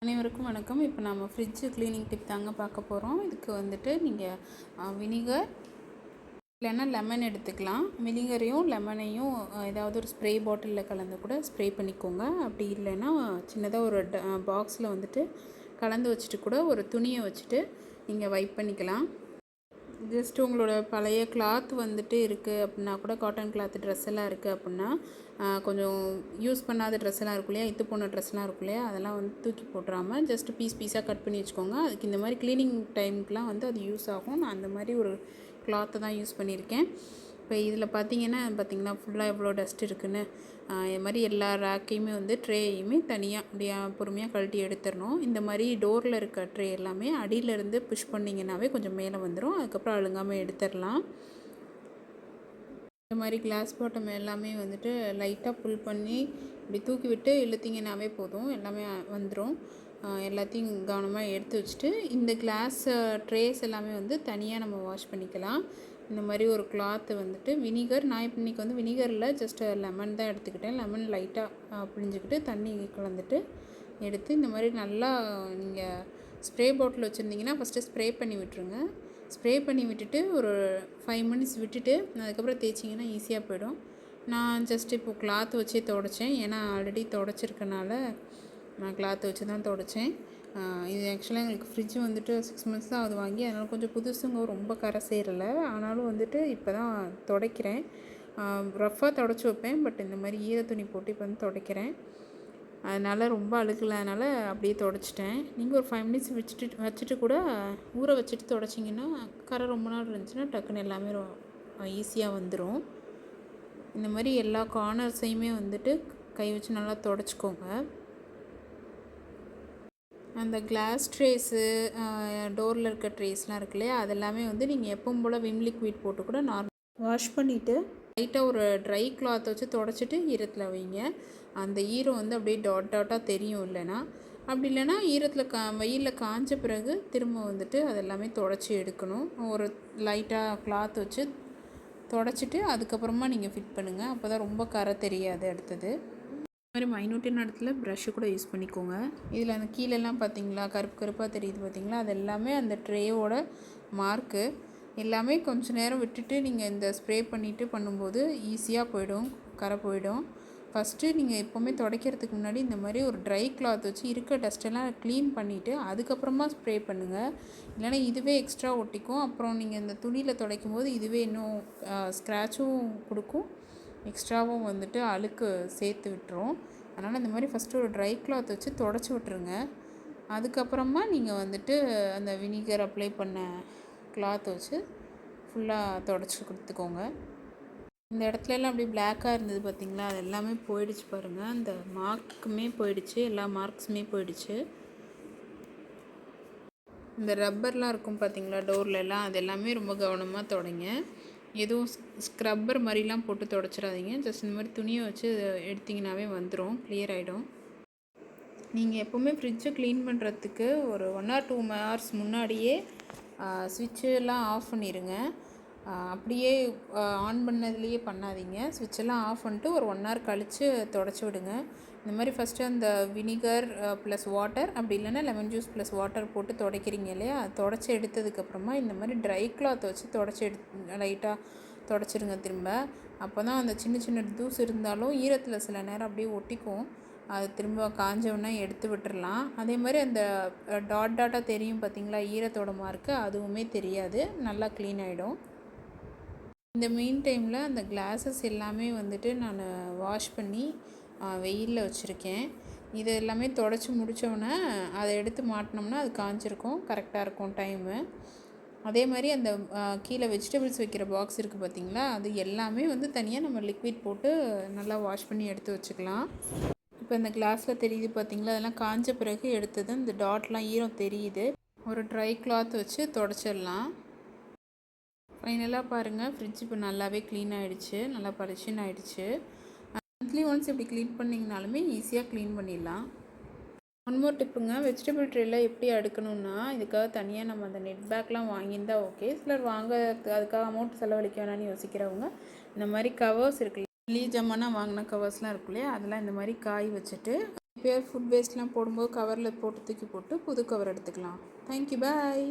அனைவருக்கும் வணக்கம். இப்போ நம்ம ஃப்ரிட்ஜு க்ளீனிங் டிப் தாங்க பார்க்க போகிறோம். இதுக்கு வந்துட்டு நீங்கள் வினிகர் இல்லைன்னா லெமன் எடுத்துக்கலாம். வினிகரையும் லெமனையும் ஏதாவது ஒரு ஸ்ப்ரே பாட்டிலில் கலந்து கூட ஸ்ப்ரே பண்ணிக்கோங்க. அப்படி இல்லைன்னா சின்னதாக ஒரு பாக்ஸில் வந்துட்டு கலந்து வச்சுட்டு கூட ஒரு துணியை வச்சுட்டு நீங்கள் வைப் பண்ணிக்கலாம். ஜஸ்ட் உங்களோட பழைய கிளாத் வந்துட்டு இருக்குது அப்படின்னா கூட, காட்டன் கிளாத் ட்ரெஸ் எல்லாம் இருக்குது அப்படின்னா, கொஞ்சம் யூஸ் பண்ணாத ட்ரெஸ் எல்லாம் இருக்கும் இல்லையா, இத்து போன ட்ரெஸ்லாம் இருக்கும் இல்லையா, அதெல்லாம் வந்து தூக்கி போட்டுறாமல் ஜஸ்ட் பீஸாக கட் பண்ணி வச்சுக்கோங்க. அதுக்கு இந்த மாதிரி க்ளீனிங் டைமுக்கெலாம் வந்து அது யூஸ் ஆகும். நான் அந்த மாதிரி ஒரு கிளாத்தை தான் யூஸ் பண்ணியிருக்கேன். இப்போ இதில் பார்த்தீங்கன்னா ஃபுல்லாக எவ்வளோ டஸ்ட் இருக்குதுன்னு. இது மாதிரி எல்லா ரேக்கையுமே வந்து ட்ரேயுமே தனியாக அப்படியே பொறுமையாக கழட்டி எடுத்துடணும். இந்த மாதிரி டோரில் இருக்க ட்ரே எல்லாமே அடியிலேருந்து புஷ் பண்ணிங்கன்னாவே கொஞ்சம் மேலே வந்துடும். அதுக்கப்புறம் அழுங்காமல் எடுத்துடலாம். இந்த மாதிரி கிளாஸ் பாட்டம் எல்லாமே வந்துட்டு லைட்டாக புல் பண்ணி இப்படி தூக்கி விட்டு இழுத்திங்கன்னாவே போதும், எல்லாமே வந்துடும். எல்லாத்தையும் கவனமாக எடுத்து வச்சுட்டு இந்த கிளாஸ் ட்ரேஸ் எல்லாமே வந்து தனியாக நம்ம வாஷ் பண்ணிக்கலாம். இந்த மாதிரி ஒரு கிளாத்து வந்துட்டு வினிகர், நான் இப்போ இன்றைக்கி வந்து வினிகரில் ஜஸ்ட் லெமன் தான் எடுத்துக்கிட்டேன். லெமன் லைட்டாக பிழிஞ்சிக்கிட்டு தண்ணி கலந்துட்டு எடுத்து இந்த மாதிரி நல்லா நீங்கள் ஸ்ப்ரே பாட்டில் வச்சுருந்தீங்கன்னா ஃபஸ்ட்டு ஸ்ப்ரே பண்ணி விட்டுருங்க. ஸ்ப்ரே பண்ணி விட்டுட்டு ஒரு 5 மினிட்ஸ் விட்டுட்டு அதுக்கப்புறம் தேய்ச்சிங்கன்னா ஈஸியாக போயிடும். நான் ஜஸ்ட் இப்போது கிளாத் வச்சே துடைச்சேன். ஏன்னா ஆல்ரெடி துடைச்சிருக்கனால நான் கிளாத் வச்சு தான் துடைச்சேன். இது ஆக்சுவலாக எங்களுக்கு ஃப்ரிட்ஜ் வந்துட்டு 6 மந்த்ஸ் தான் அது வாங்கி, அதனால் கொஞ்சம் புதுசுங்க, ரொம்ப கரை சேரலை. ஆனாலும் வந்துட்டு இப்போ தான் துடைக்கிறேன். ரஃப்பாக துடைச்சி வைப்பேன், பட் இந்த மாதிரி ஈரத்துணி போட்டு இப்போ வந்து துடைக்கிறேன். அதனால் ரொம்ப அழுக்கலாதனால அப்படியே துடைச்சிட்டேன். நீங்கள் ஒரு 5 மினிட்ஸ் வச்சுட்டு கூட ஊற வச்சுட்டு துடைச்சிங்கன்னா, கரை ரொம்ப நாள் இருந்துச்சுன்னா டக்குன்னு எல்லாமே ஈஸியாக வந்துடும். இந்த மாதிரி எல்லா கார்னர்ஸையுமே வந்துட்டு கை வச்சு நல்லா துடைச்சிக்கோங்க. அந்த கிளாஸ் ட்ரேஸு, டோரில் இருக்க ட்ரேஸ்லாம் இருக்கு இல்லையா, அதெல்லாமே வந்து நீங்கள் எப்பவும் போல் விம் லிக்விட் போட்டு கூட வாஷ் பண்ணிவிட்டு லைட்டாக ஒரு ட்ரை கிளாத் வச்சு துடைச்சிட்டு ஈரத்தில் வைங்க. அந்த ஈரம் வந்து அப்படியே டாட்டாக தெரியும். இல்லைன்னா அப்படி இல்லைன்னா ஈரத்தில் வெயிலில் காஞ்ச பிறகு திரும்ப வந்துட்டு அதெல்லாமே துடைச்சி எடுக்கணும். ஒரு லைட்டாக கிளாத் வச்சு துடைச்சிட்டு அதுக்கப்புறமா நீங்கள் ஃபிட் பண்ணுங்கள். அப்போ தான் ரொம்ப கரை தெரியாது. அடுத்தது இந்த மாதிரி மைனூட்டியான இடத்துல ப்ரஷ்ஷு கூட யூஸ் பண்ணிக்கோங்க. இதில் அந்த கீழெல்லாம் பார்த்தீங்களா கருப்பாக தெரியுது பார்த்தீங்களா, அது எல்லாமே அந்த ட்ரேவோட மார்க்கு. எல்லாமே கொஞ்சம் நேரம் விட்டுட்டு நீங்கள் இந்த ஸ்ப்ரே பண்ணிவிட்டு பண்ணும்போது ஈஸியாக போயிடும், கரை போயிடும். ஃபஸ்ட்டு நீங்கள் எப்போவுமே துடைக்கிறதுக்கு முன்னாடி இந்த மாதிரி ஒரு ட்ரை கிளாத் வச்சு இருக்க டஸ்ட்டெல்லாம் க்ளீன் பண்ணிவிட்டு அதுக்கப்புறமா ஸ்ப்ரே பண்ணுங்கள். இல்லைனா இதுவே எக்ஸ்ட்ரா ஒட்டிக்கும். அப்புறம் நீங்கள் இந்த துணியில் துடைக்கும் போது இதுவே இன்னும் ஸ்க்ராட்சும் கொடுக்கும், எக்ஸ்ட்ராவும் வந்துட்டு அழுக்கு சேர்த்து விட்டுரும். அதனால் இந்த மாதிரி ஃபஸ்ட்டு ஒரு ட்ரை கிளாத் வச்சு துடைச்சி விட்ருங்க. அதுக்கப்புறமா நீங்கள் வந்துட்டு அந்த வினிகர் அப்ளை பண்ண கிளாத் வச்சு ஃபுல்லாக துடைச்சி கொடுத்துக்கோங்க. இந்த இடத்துலலாம் அப்படி பிளாக்காக இருந்தது பார்த்திங்களா, அது எல்லாமே போயிடுச்சு பாருங்கள். அந்த மார்க்குமே போயிடுச்சு, எல்லா மார்க்ஸுமே போயிடுச்சு. இந்த ரப்பர்லாம் இருக்கும் பார்த்திங்களா டோர்லலாம், அது எல்லாமே ரொம்ப கவனமாக துடைங்க. எதுவும் ஸ்க்ரப்பர் மாதிரிலாம் போட்டு துடைச்சிடாதீங்க. ஜஸ்ட் இந்த மாதிரி துணியை வச்சு எடுத்திங்கனாவே வந்துடும், கிளியர் ஆகிடும். நீங்கள் எப்போவுமே ஃப்ரிட்ஜை க்ளீன் பண்ணுறதுக்கு ஒரு 1 or 2 hours முன்னாடியே ஸ்விட்செல்லாம் ஆஃப் பண்ணிடுங்க. அப்படியே ஆன் பண்ணதுலேயே பண்ணாதீங்க. ஸ்விட்செல்லாம் ஆஃப் பண்ணிட்டு ஒரு 1 hour கழித்து துடைச்சி விடுங்க. இந்த மாதிரி ஃபஸ்ட்டு அந்த வினிகர் ப்ளஸ் வாட்டர், அப்படி இல்லைன்னா லெமன் ஜூஸ் ப்ளஸ் வாட்டர் போட்டு துடைக்கிறீங்க இல்லையா, துடைச்சி எடுத்ததுக்கப்புறமா இந்த மாதிரி ட்ரை கிளாத் வச்சு துடைச்சி லைட்டாக துடைச்சிருங்க திரும்ப. அப்போ தான் அந்த சின்ன சின்ன தூசு இருந்தாலும் ஈரத்தில் சில நேரம் அப்படியே ஒட்டிக்கும். அது திரும்ப காஞ்சவுடனே எடுத்து விட்டுறலாம். அதே மாதிரி அந்த டாட்டாக தெரியும் பார்த்திங்களா ஈரத்தோட மார்க்கு, அதுவுமே தெரியாது, நல்லா க்ளீன் ஆகிடும். இந்த மெயின் டைமில் அந்த கிளாஸஸ் எல்லாமே வந்துட்டு நான் வாஷ் பண்ணி வெயிலில் வச்சுருக்கேன். இது எல்லாமே துடைச்சி முடித்தோடனே அதை எடுத்து மாட்டினோம்னா அது காஞ்சிருக்கும், கரெக்டாக இருக்கும் டைமு. அதே மாதிரி அந்த கீழே வெஜிடபிள்ஸ் வைக்கிற பாக்ஸ் இருக்குது பார்த்திங்களா, அது எல்லாமே வந்து தனியாக நம்ம லிக்விட் போட்டு நல்லா வாஷ் பண்ணி எடுத்து வச்சுக்கலாம். இப்போ இந்த கிளாஸில் தெரியுது பார்த்திங்களா, அதெல்லாம் காஞ்ச பிறகு எடுத்தது. இந்த டாட்லாம் ஈரம் தெரியுது. ஒரு ட்ரை கிளாத் வச்சு துடைச்சிடலாம். ஃபைனலாக பாருங்கள், ஃப்ரிட்ஜ் இப்போ நல்லாவே க்ளீன் ஆகிடுச்சு, நல்லா பளிச்சுன்னு ஆகிடுச்சு. மந்த்லி ஒன்ஸ் இப்படி க்ளீன் பண்ணிங்கனாலுமே ஈஸியாக க்ளீன் பண்ணிடலாம். ஒன் மோர் டிப்புங்க, வெஜிடபிள் ட்ரேயில் எப்படி அடுக்கணும்னா, இதுக்காக தனியாக நம்ம அந்த நெட் பேக்லாம் வாங்கியிருந்தா ஓகே. சிலர் அதுக்காக அமௌண்ட் செலவழிக்க வேணான்னு யோசிக்கிறவங்க இந்த மாதிரி கவர்ஸ் இருக்குல்ல, லீ ஜமானா வாங்கின கவர்ஸ்லாம் இருக்கு இல்லையா, அதெல்லாம் இந்த மாதிரி காய் வச்சுட்டு எப்போயாவது ஃபுட் வேஸ்ட்லாம் போடும்போது கவரில் போட்டு தூக்கி போட்டு புது கவர் எடுத்துக்கலாம். தேங்க்யூ, பாய்.